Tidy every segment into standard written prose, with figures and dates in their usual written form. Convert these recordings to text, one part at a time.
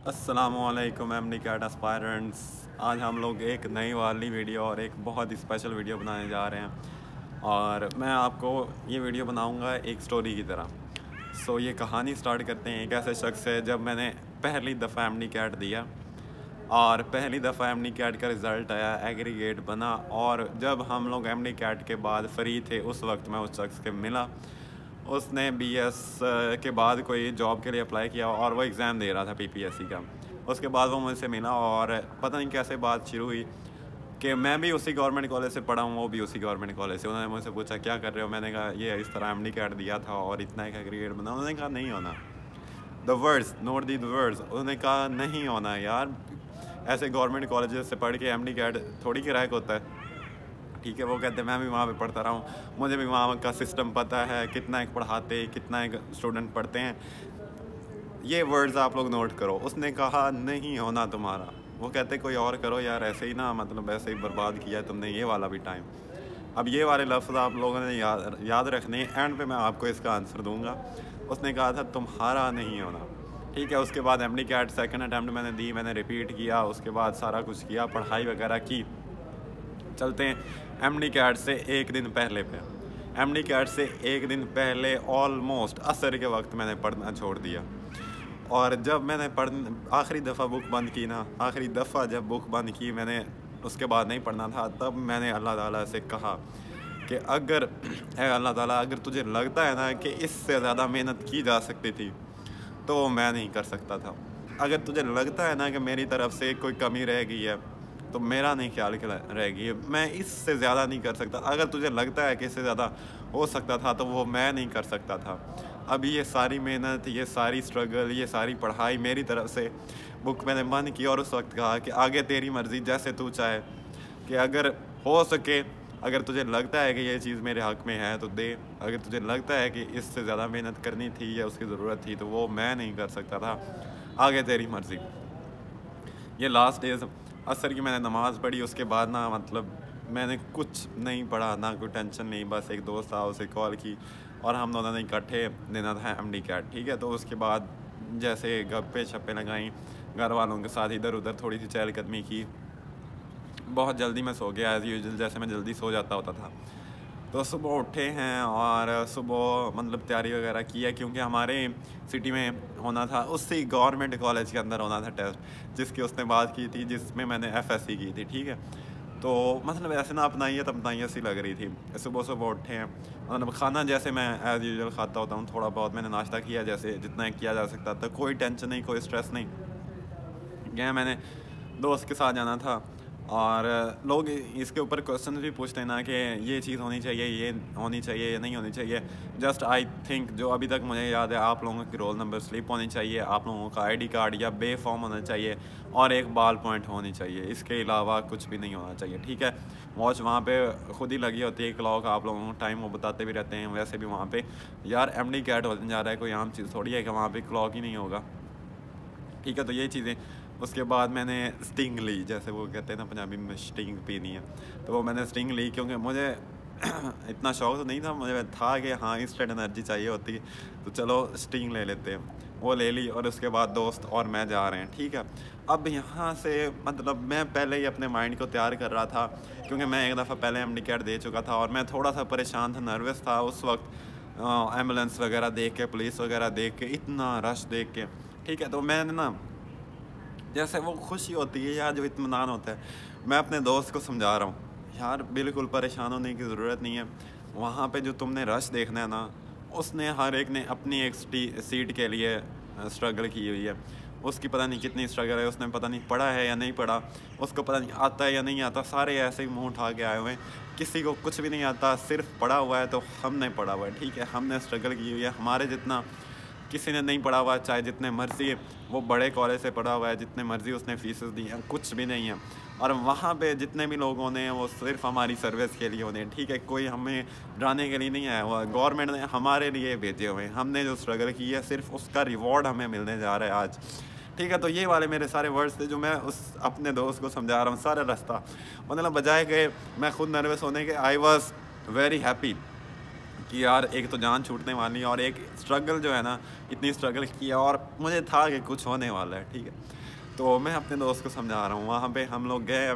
अस्सलामुअलैकुम MD cat aspirants. आज हम लोग एक नई वाली वीडियो और एक बहुत ही स्पेशल वीडियो बनाने जा रहे हैं और मैं आपको ये वीडियो बनाऊंगा एक स्टोरी की तरह। ये कहानी स्टार्ट करते हैं। एक ऐसे शख्स है, जब मैंने पहली दफ़ा एमडी कैट दिया और पहली दफ़ा एमडी कैट का रिज़ल्ट आया, एग्रीगेट बना, और जब हम लोग एमडी कैट के बाद फ्री थे उस वक्त मैं उस शख्स के मिला। उसने बीएस के बाद कोई जॉब के लिए अप्लाई किया और वो एग्ज़ाम दे रहा था पीपीएससी का। उसके बाद वो मुझसे मिला और पता नहीं कैसे बात शुरू हुई कि मैं भी उसी गवर्नमेंट कॉलेज से पढ़ा हूँ, वो भी उसी गवर्नमेंट कॉलेज से। उन्होंने मुझसे पूछा क्या कर रहे हो, मैंने कहा ये इस तरह एमडी कैट दिया था और इतना एक एग्रीगेट बना। उन्होंने कहा नहीं होना, the words note the the words. उन्होंने कहा नहीं होना यार, ऐसे गवर्नमेंट कॉलेज से पढ़ के एमडी कैट थोड़ी क्रैक होता है। ठीक है, वो कहते हैं मैं भी वहाँ पे पढ़ता रहा हूँ, मुझे भी वहाँ का सिस्टम पता है, कितना एक पढ़ाते, कितना एक स्टूडेंट पढ़ते हैं। ये वर्ड्स आप लोग नोट करो। उसने कहा नहीं होना तुम्हारा। वो कहते कोई और करो यार, ऐसे ही ना, मतलब ऐसे ही बर्बाद किया है तुमने ये वाला भी टाइम। अब ये वाले लफ्ज़ आप लोगों ने याद रखने, एंड पे मैं आपको इसका आंसर दूंगा। उसने कहा था तुम्हारा नहीं होना। ठीक है, उसके बाद एमडी कैट सेकंड अटैम्प्ट मैंने दी, मैंने रिपीट किया, उसके बाद सारा कुछ किया, पढ़ाई वगैरह की। चलते हैं एमडी कैट से एक दिन पहले पे। एमडी कैट से एक दिन पहले ऑलमोस्ट असर के वक्त मैंने पढ़ना छोड़ दिया। और जब मैंने आखिरी दफ़ा बुक बंद की ना, आखिरी दफ़ा जब बुक बंद की मैंने, उसके बाद नहीं पढ़ना था, तब मैंने अल्लाह ताला से कहा कि अगर अल्लाह ताला, अगर तुझे लगता है ना कि इससे ज़्यादा मेहनत की जा सकती थी तो मैं नहीं कर सकता था। अगर तुझे लगता है ना कि मेरी तरफ से कोई कमी रह गई है तो मेरा नहीं ख्याल रहेगी, मैं इससे ज़्यादा नहीं कर सकता। अगर तुझे लगता है कि इससे ज़्यादा हो सकता था तो वो मैं नहीं कर सकता था। अभी ये सारी मेहनत, ये सारी स्ट्रगल, ये सारी पढ़ाई मेरी तरफ से, बुक मैंने बंद की और उस वक्त कहा कि आगे तेरी मर्ज़ी, जैसे तू चाहे, कि अगर हो सके, अगर तुझे लगता है कि ये चीज़ मेरे हक़ में है तो दे, अगर तुझे लगता है कि इससे ज़्यादा मेहनत करनी थी या उसकी ज़रूरत थी तो वो मैं नहीं कर सकता था, आगे तेरी मर्ज़ी। ये लास्ट डेज़ असर की मैंने नमाज़ पढ़ी, उसके बाद ना, मतलब मैंने कुछ नहीं पढ़ा, ना कोई टेंशन नहीं, बस एक दोस्त था, उसे कॉल की और हम दोनों ने इकट्ठे देना था एमडी कैट। ठीक है, तो उसके बाद जैसे गप्पे छप्पे लगाई, घर वालों के साथ इधर उधर थोड़ी सी चहलकदमी की। बहुत जल्दी मैं सो गया एज़ यूजुअल, जैसे मैं जल्दी सो जाता होता था। तो सुबह उठे हैं और सुबह मतलब तैयारी वगैरह की है, क्योंकि हमारे सिटी में होना था, उसी गवर्नमेंट कॉलेज के अंदर होना था टेस्ट जिसकी उसने बात की थी, जिसमें मैंने एफएससी की थी। ठीक है, तो मतलब ऐसे ना अपनाइए तब अपनाइए सी लग रही थी। सुबह सुबह उठे हैं, मतलब खाना जैसे मैं एज़ यूजुअल खाता होता हूँ, थोड़ा बहुत मैंने नाश्ता किया, जैसे जितना किया जा सकता था, कोई टेंशन नहीं, कोई स्ट्रेस नहीं। गया मैंने, दोस्त के साथ जाना था। और लोग इसके ऊपर क्वेश्चन भी पूछते हैं ना कि ये चीज़ होनी चाहिए, ये होनी चाहिए, ये नहीं होनी चाहिए। जस्ट आई थिंक जो अभी तक मुझे याद है, आप लोगों की रोल नंबर स्लिप होनी चाहिए, आप लोगों का आईडी कार्ड या बे फॉर्म होना चाहिए और एक बाल पॉइंट होनी चाहिए। इसके अलावा कुछ भी नहीं होना चाहिए। ठीक है, वॉच वहाँ पे खुद ही लगी होती है, क्लॉक, आप लोगों को टाइम वो बताते भी रहते हैं। वैसे भी वहाँ पे यार एमडी कैट होने जा रहा है, कोई आम चीज़ थोड़ी है कि वहाँ पर क्लॉक ही नहीं होगा। ठीक है, तो ये चीज़ें। उसके बाद मैंने स्टिंग ली, जैसे वो कहते हैं ना पंजाबी में स्टिंग पीनी है, तो वो मैंने स्टिंग ली, क्योंकि मुझे इतना शौक तो नहीं था, मुझे था कि हाँ इंस्टेंट एनर्जी चाहिए होती है, तो चलो स्टिंग ले लेते हैं। वो ले ली और उसके बाद दोस्त और मैं जा रहे हैं। ठीक है, अब यहाँ से मतलब मैं पहले ही अपने माइंड को तैयार कर रहा था, क्योंकि मैं एक दफ़ा पहले एमडी कैट दे चुका था और मैं थोड़ा सा परेशान था, नर्वस था उस वक्त। एम्बुलेंस वगैरह देख के, पुलिस वगैरह देख के, इतना रश देख के। ठीक है, तो मैंने ना, जैसे वो खुशी होती है यार, जो इत्मीनान होता है, मैं अपने दोस्त को समझा रहा हूँ यार बिल्कुल परेशान होने की ज़रूरत नहीं है। वहाँ पे जो तुमने रश देखना है ना, उसने हर एक ने अपनी एक सीट के लिए स्ट्रगल की हुई है। उसकी पता नहीं कितनी स्ट्रगल है, उसने पता नहीं पढ़ा है या नहीं पढ़ा, उसको पता नहीं आता है या नहीं आता। सारे ऐसे ही मुँह उठा के आए हुए हैं, किसी को कुछ भी नहीं आता, सिर्फ पढ़ा हुआ है तो हमने पढ़ा हुआ है। ठीक है, हमने स्ट्रगल की हुई है, हमारे जितना किसी ने नहीं पढ़ा हुआ, चाहे जितने मर्जी वो बड़े कॉलेज से पढ़ा हुआ है, जितने मर्जी उसने फीसेस दी हैं, कुछ भी नहीं है। और वहाँ पे जितने भी लोग होने हैं वो सिर्फ हमारी सर्विस के लिए होने हैं। ठीक है, कोई हमें डराने के लिए नहीं आया हुआ, गवर्नमेंट ने हमारे लिए भेजे हुए हैं। हमने जो स्ट्रगल की है सिर्फ उसका रिवॉर्ड हमें मिलने जा रहा है आज। ठीक है, तो ये वाले मेरे सारे वर्ड्स थे जो मैं उस अपने दोस्त को समझा रहा हूँ सारा रास्ता। मतलब बजाय गए मैं खुद नर्वस होने के, आई वॉज वेरी हैप्पी कि यार एक तो जान छूटने वाली और एक स्ट्रगल जो है ना, इतनी स्ट्रगल किया और मुझे था कि कुछ होने वाला है, ठीक है। तो मैं अपने दोस्त को समझा रहा हूँ, वहाँ पे हम लोग गए,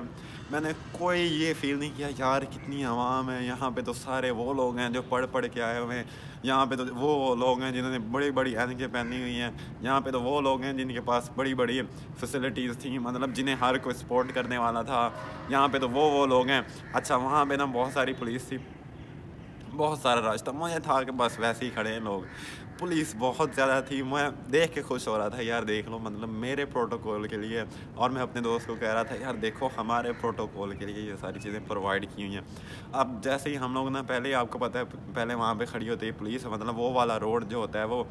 मैंने कोई ये फील नहीं किया यार कितनी आवाम है यहाँ पे, तो सारे वो लोग हैं जो पढ़ के आए हुए हैं, यहाँ पे तो वो लोग हैं जिन्होंने बड़ी बड़ी ऐनकें पहनी हुई हैं, यहाँ पे तो वो लोग हैं जिनके पास बड़ी बड़ी फैसिलिटीज़ थी, मतलब जिन्हें हर कोई सपोर्ट करने वाला था, यहाँ पे तो वो लोग हैं। अच्छा, वहाँ पे ना बहुत सारी पुलिस थी, बहुत सारा रश था, मुझे था कि बस वैसे ही खड़े हैं लोग, पुलिस बहुत ज़्यादा थी। मैं देख के खुश हो रहा था यार, देख लो मतलब मेरे प्रोटोकॉल के लिए, और मैं अपने दोस्त को कह रहा था यार देखो हमारे प्रोटोकॉल के लिए ये सारी चीज़ें प्रोवाइड की हुई हैं। अब जैसे ही हम लोग ना, पहले आपको पता है पहले वहाँ पे खड़ी होती है पुलिस, मतलब वो वाला रोड जो होता है वो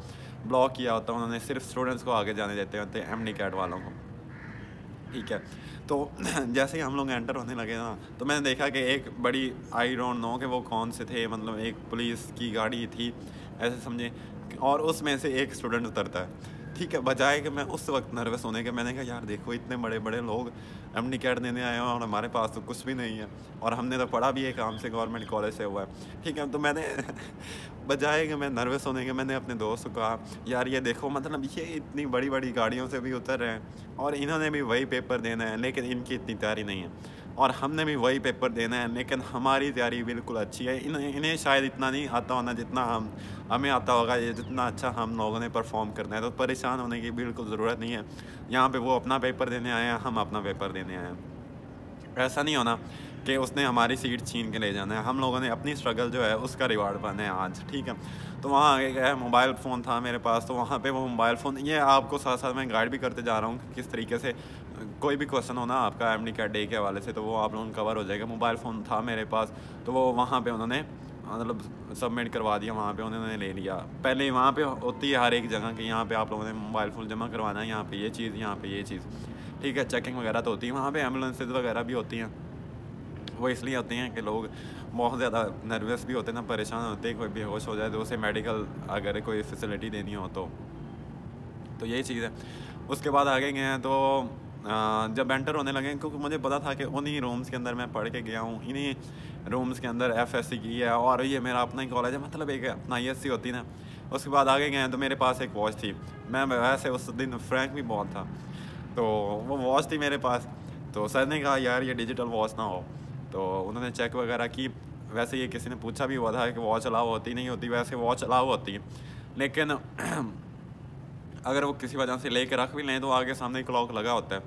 ब्लॉक किया होता है उन्होंने, सिर्फ स्टूडेंट्स को आगे जाने देते होते हैं, MD कैट वालों को, ठीक है। तो जैसे ही हम लोग एंटर होने लगे ना, तो मैंने देखा कि एक बड़ी, आई डोंट नो कि वो कौन से थे, मतलब एक पुलिस की गाड़ी थी ऐसे समझे, और उसमें से एक स्टूडेंट उतरता है, ठीक है। बजाय कि मैं उस वक्त नर्वस होने के, मैंने कहा यार देखो इतने बड़े बड़े लोग MD कैट देने आए हैं और हमारे पास तो कुछ भी नहीं है, और हमने तो पढ़ा भी है काम से, गवर्नमेंट कॉलेज से हुआ है, ठीक है। तो मैंने बजाय कि मैं नर्वस होने के, मैंने अपने दोस्त को कहा यार ये देखो मतलब ये इतनी बड़ी बड़ी गाड़ियों से भी उतर रहे हैं और इन्होंने भी वही पेपर देना है, लेकिन इनकी इतनी तैयारी नहीं है, और हमने भी वही पेपर देना है, लेकिन हमारी तैयारी बिल्कुल अच्छी है। इन्हें शायद इतना नहीं आता होना जितना हमें आता होगा, ये जितना अच्छा हम लोगों ने परफॉर्म करना है, तो परेशान होने की बिल्कुल ज़रूरत नहीं है। यहाँ पे वो अपना पेपर देने आए हैं, हम अपना पेपर देने आए हैं। ऐसा नहीं होना कि उसने हमारी सीट छीन के ले जाना है, हम लोगों ने अपनी स्ट्रगल जो है उसका रिवार्ड पाना है आज, ठीक है। तो वहाँ आगे गया, मोबाइल फ़ोन था मेरे पास, तो वहाँ पे वो मोबाइल फ़ोन, ये आपको साथ साथ मैं गाइड भी करते जा रहा हूँ कि किस तरीके से कोई भी क्वेश्चन हो ना आपका MD कैट डे के हवाले से, तो वो आप लोगों को कवर हो जाएगा। मोबाइल फ़ोन था मेरे पास, तो वो वहाँ पे उन्होंने मतलब सबमिट करवा दिया, वहाँ पे उन्होंने ले लिया। पहले वहाँ पे होती है हर एक जगह कि यहाँ पे आप लोगों ने मोबाइल फ़ोन जमा करवाना है, यहाँ पे ये चीज़, यहाँ पे ये चीज़, ठीक है। चेकिंग वगैरह तो होती है वहाँ पे, एम्बुलेंसेज वगैरह भी होती हैं, वो इसलिए होते हैं कि लोग बहुत ज़्यादा नर्वस भी होते हैं ना, परेशान होते हैं, कोई बेहोश हो जाए तो उसे मेडिकल अगर कोई फैसिलिटी देनी हो तो यही चीज़ है। उसके बाद आगे गए हैं, तो जब एंटर होने लगे, क्योंकि मुझे पता था कि उन्हीं रूम्स के अंदर मैं पढ़ के गया हूँ, इन्हीं रूम्स के अंदर FSC की है और ये मेरा अपना ही कॉलेज है, मतलब एक अपना ISC होती ना। उसके बाद आगे गए हैं तो मेरे पास एक वॉच थी, मैं वैसे उस दिन फ्रैंक भी बहुत था, तो वो वॉच थी मेरे पास। तो सर ने कहा यार ये डिजिटल वॉच ना हो, तो उन्होंने चेक वगैरह की। वैसे ये किसी ने पूछा भी हुआ था कि वॉच अलाउ होती नहीं होती, वैसे वॉच अलाउ होती है, लेकिन अगर वो किसी वजह से लेके रख भी लें तो आगे सामने क्लॉक लगा होता है,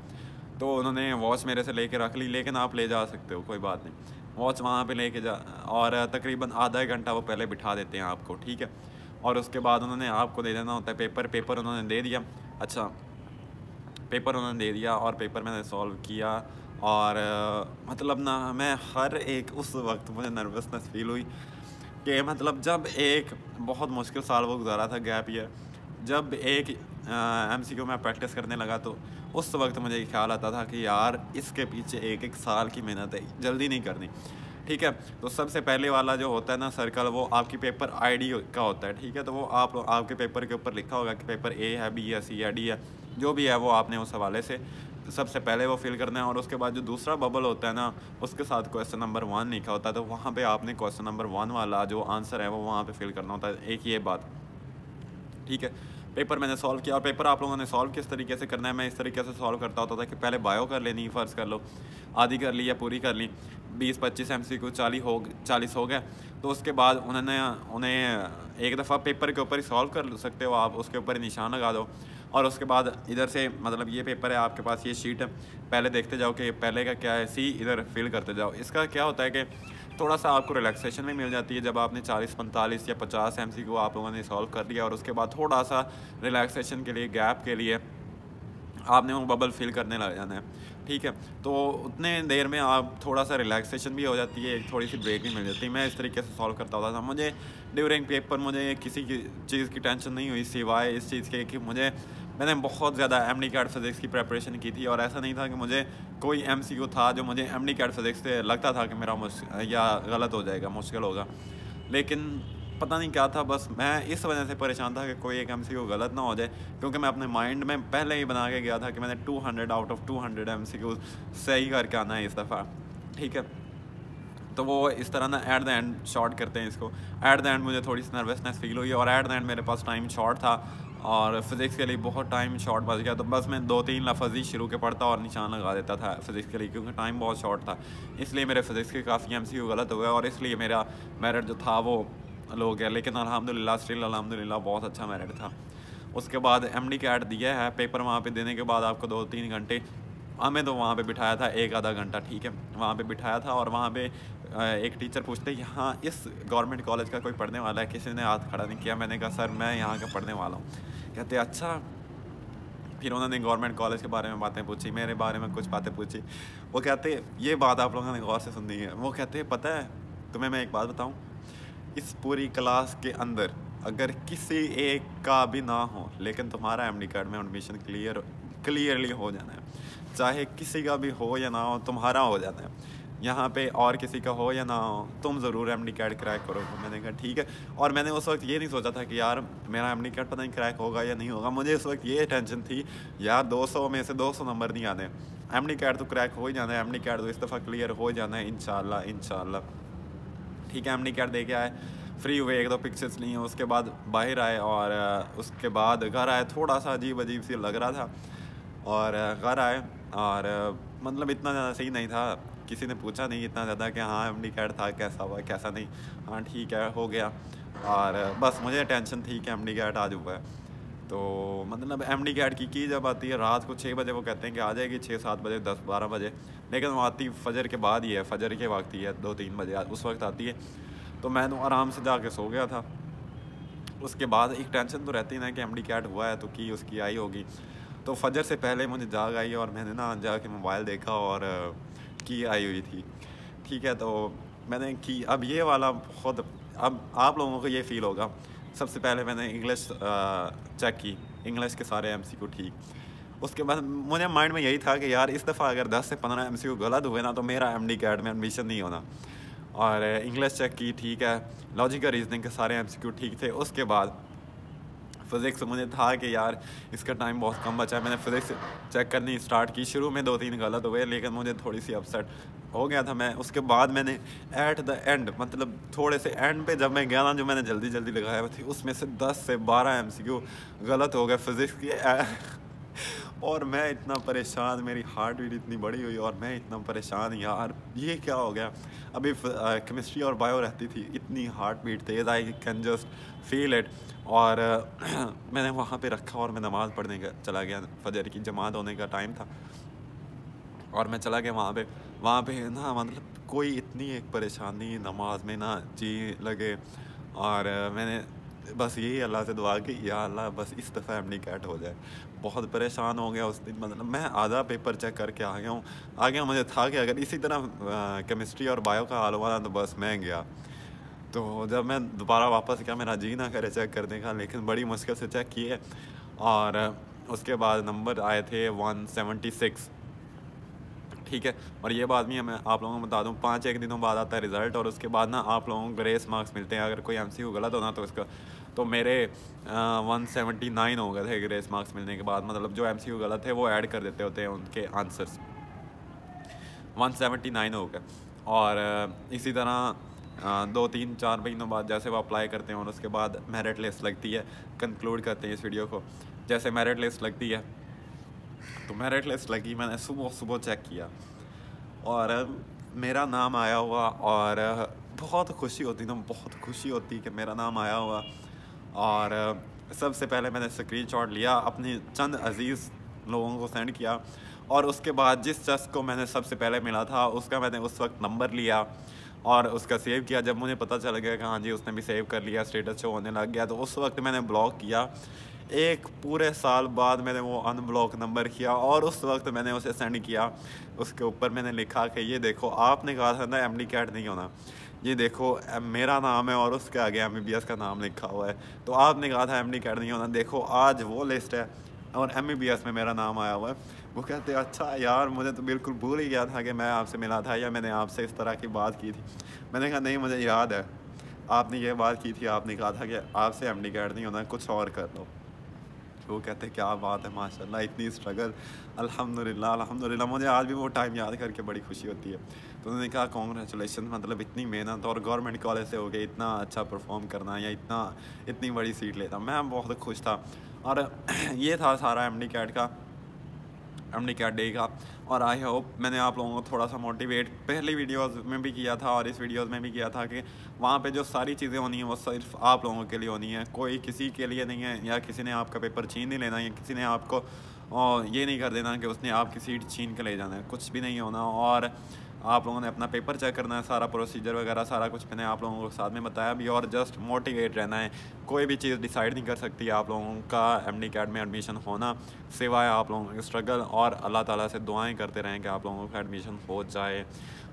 तो उन्होंने वॉच मेरे से लेके रख ली, लेकिन आप ले जा सकते हो, कोई बात नहीं, वॉच वहाँ पे लेके जा, और तकरीबन आधा एक घंटा वो पहले बिठा देते हैं आपको, ठीक है। और उसके बाद उन्होंने आपको दे देना होता है पेपर उन्होंने दे दिया। अच्छा, पेपर उन्होंने दे दिया और पेपर मैंने सॉल्व किया, और मतलब ना मैं हर एक, उस वक्त मुझे नर्वसनेस फील हुई कि मतलब जब एक बहुत मुश्किल साल वो गुजारा था, गैप ईयर, जब एक MCQ में प्रैक्टिस करने लगा, तो उस वक्त मुझे ख्याल आता था कि यार इसके पीछे एक एक साल की मेहनत है, जल्दी नहीं करनी, ठीक है। तो सबसे पहले वाला जो होता है ना सर्कल, वो आपकी पेपर ID का होता है, ठीक है। तो वो आपके पेपर के ऊपर लिखा होगा कि पेपर A है, B है, C है, D है, जो भी है वो आपने उस हवाले से सबसे पहले वो फिल करना है। और उसके बाद जो दूसरा बबल होता है ना, उसके साथ क्वेश्चन नंबर 1 लिखा होता है, तो वहाँ पे आपने क्वेश्चन नंबर 1 वाला जो आंसर है वो वहाँ पे फिल करना होता है, एक ये बात, ठीक है। पेपर मैंने सॉल्व किया, और पेपर आप लोगों ने सॉल्व किस तरीके से करना है, मैं इस तरीके से सॉल्व करता होता था कि पहले बायो कर लेनी, फ़र्ज़ कर लो आधी कर ली या पूरी कर ली, 20-25 MCQ 40 हो गए, तो उसके बाद उन्हें एक दफ़ा पेपर के ऊपर ही सॉल्व कर सकते हो आप, उसके ऊपर ही निशान लगा दो, और उसके बाद इधर से मतलब ये पेपर है आपके पास, ये शीट है, पहले देखते जाओ कि पहले का क्या है, C इधर फिल करते जाओ। इसका क्या होता है कि थोड़ा सा आपको रिलैक्सेशन भी मिल जाती है जब आपने 40-45 या 50 MCQ आप लोगों ने सॉल्व कर लिया, और उसके बाद थोड़ा सा रिलैक्सेशन के लिए, गैप के लिए आपने वो बबल फिल करने लग जाना है, ठीक है। तो उतने देर में आप थोड़ा सा रिलैक्सेशन भी हो जाती है, थोड़ी सी ब्रेक भी मिल जाती है। मैं इस तरीके से सॉल्व करता होता था। मुझे ड्यूरिंग पेपर मुझे किसी की चीज़ की टेंशन नहीं हुई सिवाय इस चीज़ के कि मैंने बहुत ज़्यादा MD कैट फिज़िक्स की प्रिपरेशन की थी, और ऐसा नहीं था कि मुझे कोई MCQ था जो मुझे MD कैट फिज़िक्स से लगता था कि मेरा या गलत हो जाएगा, मुश्किल होगा, लेकिन पता नहीं क्या था, बस मैं इस वजह से परेशान था कि कोई एक MCQ गलत ना हो जाए, क्योंकि मैं अपने माइंड में पहले ही बना के गया था कि मैंने 200 आउट ऑफ 200 MCQ सही करके आना है इस दफ़ा, ठीक है। तो वो इस तरह ना एट द एंड शॉर्ट करते हैं इसको। एट द एंड मुझे थोड़ी सी नर्वसनेस फील हुई और एट द एंड मेरे पास टाइम शॉर्ट था और फिज़िक्स के लिए बहुत टाइम शॉर्ट बच गया। तो बस मैं 2-3 लफ्ज़ ही शुरू के पढ़ता और निशान लगा देता था फिज़िक्स के लिए, क्योंकि टाइम बहुत शॉर्ट था। इसलिए मेरे फिज़िक्स के काफ़ी MCQ गलत हो गए और इसलिए मेरा मेरिट जो था वो लो गया। लेकिन अल्हम्दुलिल्लाह स्टिल अल्हम्दुलिल्लाह बहुत अच्छा मेरिट था। उसके बाद MD कैट दिया है, पेपर वहाँ पे देने के बाद आपको 2-3 घंटे, हमें तो वहाँ पे बिठाया था 1-आधा घंटा, ठीक है, वहाँ पे बिठाया था। और वहाँ पे एक टीचर पूछते यहाँ इस गवर्नमेंट कॉलेज का कोई पढ़ने वाला है? किसी ने हाथ खड़ा नहीं किया। मैंने कहा सर मैं यहाँ का पढ़ने वाला हूँ। कहते अच्छा। फिर उन्होंने गवर्नमेंट कॉलेज के बारे में बातें पूछी, मेरे बारे में कुछ बातें पूछी। वो कहते ये बात आप लोगों ने गौर से सुननी है। वो कहते पता है तुम्हें मैं एक बात बताऊँ, इस पूरी क्लास के अंदर अगर किसी एक का भी ना हो, लेकिन तुम्हारा MD कार्ड में एडमिशन क्लियरली हो जाना है। चाहे किसी का भी हो या ना हो, तुम्हारा हो जाना है। यहाँ पे और किसी का हो या ना हो, तुम ज़रूर MD कार्ड क्रैक करोगे। मैंने कहा ठीक है। और मैंने उस वक्त ये नहीं सोचा था कि यार मेरा MD कार्ड पता नहीं क्रैक होगा या नहीं होगा। मुझे उस वक्त ये टेंशन थी यार 200 में से 200 नंबर नहीं आने, MD कार्ड तो क्रैक हो ही जाना है, MD कार्ड तो इस दफ़ा क्लियर हो जाना है इंशाल्लाह। ठीक है, MD कार्ड दे के आए, फ्री हुए, 1-2 पिक्चर्स लिए, उसके बाद बाहर आए और उसके बाद घर आए। थोड़ा सा अजीब सी लग रहा था और घर आए और मतलब इतना ज़्यादा सही नहीं था। किसी ने पूछा नहीं इतना ज़्यादा कि हाँ MD कार्ड था कैसा हुआ कैसा नहीं, हाँ ठीक है हो गया। और बस मुझे टेंशन थी कि MD कार्ड आज हुआ है। तो मतलब MD कार्ड की जब आती है रात को 6 बजे, वो कहते हैं कि आ जाएगी 6-7 बजे 10-12 बजे, लेकिन वो आती फजर के बाद ही है, फजर के वक्त ही है, 2-3 बजे उस वक्त आती है। तो मैं तो आराम से जाके सो गया था। उसके बाद एक टेंशन तो रहती है ना कि MD कार्ड हुआ है तो की उसकी आई होगी। तो फजर से पहले मुझे जाग आई और मैंने ना जाके मोबाइल देखा और की आई हुई थी। ठीक है, तो मैंने की, अब ये वाला बहुत, अब आप लोगों को ये फ़ील होगा। सबसे पहले मैंने इंग्लिश चेक की, इंग्लिश के सारे MCQ ठीक। उसके बाद मुझे माइंड में यही था कि यार इस दफ़ा अगर 10 से 15 MCQ गलत हुए ना तो मेरा MD कार्ड में एडमिशन नहीं होना। और इंग्लिश चेक की, ठीक है, लॉजिकल रीजनिंग के सारे MCQ ठीक थे। उसके बाद फ़िज़िक्स मुझे था कि यार इसका टाइम बहुत कम बचा है। मैंने फ़िज़िक्स चेक करनी स्टार्ट की, शुरू में 2-3 गलत हुए लेकिन मुझे थोड़ी सी अपसेट हो गया था मैं। उसके बाद मैंने एट द एंड, मतलब थोड़े से एंड पे जब मैं गया ना, जो मैंने जल्दी लगाया हुआ थी उसमें से 10 से 12 MCQ गलत हो गए फ़िज़िक्स के। और मैं इतना परेशान, मेरी हार्ट बीट इतनी बड़ी हुई और मैं इतना परेशान, यार ये क्या हो गया। अभी केमिस्ट्री और बायो रहती थी, इतनी हार्ट बीट तेज़, I can just feel it. और मैंने वहाँ पे रखा और मैं नमाज़ पढ़ने का चला गया। फजर की जमात होने का टाइम था और मैं चला गया वहाँ पे ना, मतलब कोई इतनी एक परेशानी नमाज में ना जी लगे। और मैंने बस यही अल्लाह से दुआ की, या अल्लाह बस इस दफ़ा MD कार्ड हो जाए। बहुत परेशान हो गया उस दिन, मतलब मैं आधा पेपर चेक करके आ गया। मुझे था कि अगर इसी तरह केमिस्ट्री और बायो का हाल हुआ ना तो बस मैं गया। तो जब मैं दोबारा वापस गया, मेरा जी ना करे चेक करने का, लेकिन बड़ी मुश्किल से चेक किए और उसके बाद नंबर आए थे 176। ठीक है, और ये बात भी मैं आप लोगों को बता दूं, 5-1 दिनों बाद आता है रिज़ल्ट और उसके बाद ना आप लोगों को ग्रेस मार्क्स मिलते हैं। अगर कोई MCQ गलत होना तो इसका, तो मेरे 179 हो गए थे ग्रेस मार्क्स मिलने के बाद। मतलब जो MCQ गलत है वो ऐड कर देते होते हैं उनके आंसर्स, 179 हो गए। और इसी तरह 2-3-4 महीनों बाद जैसे वो अप्लाई करते हैं और उसके बाद मेरिट लिस्ट लगती है। कंक्लूड करते हैं इस वीडियो को। जैसे मेरिट लिस्ट लगती है तो मेरिट लिस्ट लगी, मैंने सुबह चेक किया और मेरा नाम आया हुआ और बहुत खुशी होती ना, बहुत खुशी होती कि मेरा नाम आया हुआ। और सबसे पहले मैंने स्क्रीनशॉट लिया, अपने चंद अजीज़ लोगों को सेंड किया और उसके बाद जिस शख्स को मैंने सबसे पहले मिला था उसका मैंने उस वक्त नंबर लिया और उसका सेव किया। जब मुझे पता चल गया कि हाँ जी उसने भी सेव कर लिया, स्टेटस शो होने लग गया, तो उस वक्त मैंने ब्लॉक किया। एक पूरे साल बाद मैंने वो अनब्लॉक नंबर किया और उस वक्त मैंने उसे सेंड किया। उसके ऊपर मैंने लिखा कि ये देखो, आपने कहा था ना MD कार्ड नहीं होना, ये देखो मेरा नाम है और उसके आगे MBBS का नाम लिखा हुआ है। तो आपने कहा था MD कार्ड नहीं होना, देखो आज वो लिस्ट है और MBBS में मेरा नाम आया हुआ है। वो कहते अच्छा यार, मुझे तो बिल्कुल भूल ही गया था कि मैं आपसे मिला था या मैंने आपसे इस तरह की बात की थी। मैंने कहा नहीं, मुझे याद है आपने ये बात की थी, आपने कहा था कि आपसे MD कार्ड नहीं होना, कुछ और कर लो। वो कहते हैं क्या बात है माशाल्लाह, इतनी स्ट्रगल, अल्हम्दुलिल्लाह अल्हम्दुलिल्लाह। मुझे आज भी वो टाइम याद करके बड़ी खुशी होती है। तो उन्होंने कहा कॉन्ग्रेचुलेशन, मतलब इतनी मेहनत और गवर्नमेंट कॉलेज से हो गए इतना अच्छा परफॉर्म करना या इतनी बड़ी सीट लेता। मैं बहुत खुश था। और ये था सारा एमडी कैट डे का। और आई होप मैंने आप लोगों को थोड़ा सा मोटिवेट पहली वीडियोस में भी किया था और इस वीडियोस में भी किया था कि वहाँ पे जो सारी चीज़ें होनी हैं वो सिर्फ आप लोगों के लिए होनी है, कोई किसी के लिए नहीं है। या किसी ने आपका पेपर छीन नहीं लेना, या किसी ने आपको ये नहीं कर देना कि उसने आपकी सीट छीन के ले जाना है, कुछ भी नहीं होना। और आप लोगों ने अपना पेपर चेक करना है, सारा प्रोसीजर वगैरह सारा कुछ मैंने आप लोगों को साथ में बताया भी। और जस्ट मोटिवेट रहना है, कोई भी चीज़ डिसाइड नहीं कर सकती आप लोगों का एमडी कैट में एडमिशन होना, सिवाय आप लोगों के स्ट्रगल और अल्लाह ताला से दुआएं करते रहें कि आप लोगों का एडमिशन हो जाए।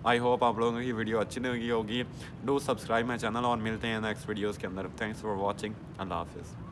आई होप आप लोगों की वीडियो अच्छी लगी होगी। डू सब्सक्राइब माई चैनल और मिलते हैं नेक्स्ट वीडियोज़ के अंदर। Thanks for watching. अल्लाह हाफिज़।